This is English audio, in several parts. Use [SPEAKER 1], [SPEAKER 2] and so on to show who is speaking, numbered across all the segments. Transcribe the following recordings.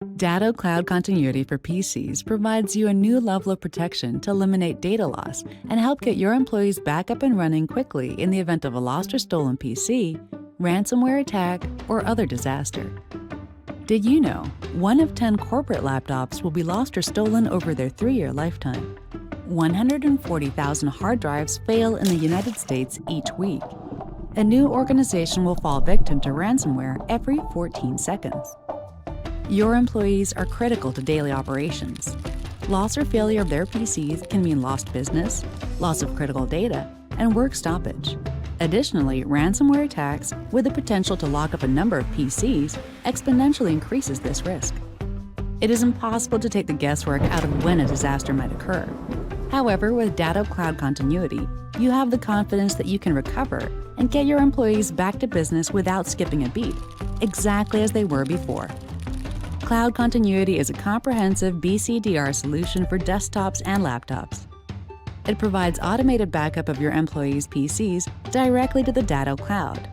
[SPEAKER 1] Datto Cloud Continuity for PCs provides you a new level of protection to eliminate data loss and help get your employees back up and running quickly in the event of a lost or stolen PC, ransomware attack, or other disaster. Did you know 1 of 10 corporate laptops will be lost or stolen over their 3-year lifetime? 140,000 hard drives fail in the United States each week. A new organization will fall victim to ransomware every 14 seconds. Your employees are critical to daily operations. Loss or failure of their PCs can mean lost business, loss of critical data, and work stoppage. Additionally, ransomware attacks, with the potential to lock up a number of PCs, exponentially increases this risk. It is impossible to take the guesswork out of when a disaster might occur. However, with Datto Cloud Continuity, you have the confidence that you can recover and get your employees back to business without skipping a beat, exactly as they were before. Cloud Continuity is a comprehensive BCDR solution for desktops and laptops. It provides automated backup of your employees' PCs directly to the Datto Cloud.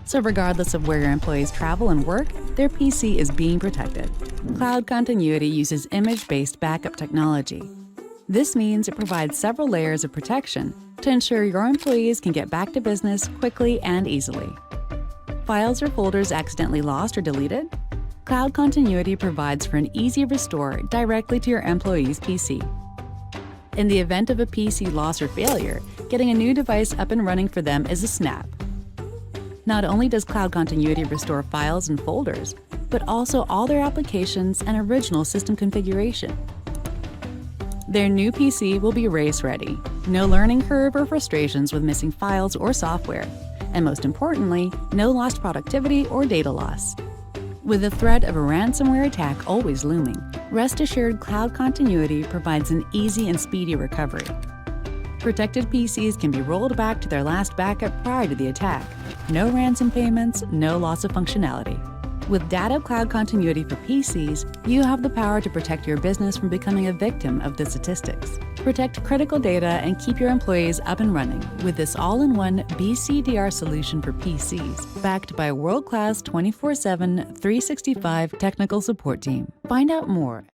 [SPEAKER 1] So regardless of where your employees travel and work, their PC is being protected. Cloud Continuity uses image-based backup technology. This means it provides several layers of protection to ensure your employees can get back to business quickly and easily. Files or folders accidentally lost or deleted? Cloud Continuity provides for an easy restore directly to your employee's PC. In the event of a PC loss or failure, getting a new device up and running for them is a snap. Not only does Cloud Continuity restore files and folders, but also all their applications and original system configuration. Their new PC will be race-ready, no learning curve or frustrations with missing files or software, and most importantly, no lost productivity or data loss. With the threat of a ransomware attack always looming, rest assured Cloud Continuity provides an easy and speedy recovery. Protected PCs can be rolled back to their last backup prior to the attack. No ransom payments, no loss of functionality. With Datto Cloud Continuity for PCs, you have the power to protect your business from becoming a victim of the statistics. Protect critical data and keep your employees up and running with this all-in-one BCDR solution for PCs, backed by a world-class 24/7, 365 technical support team. Find out more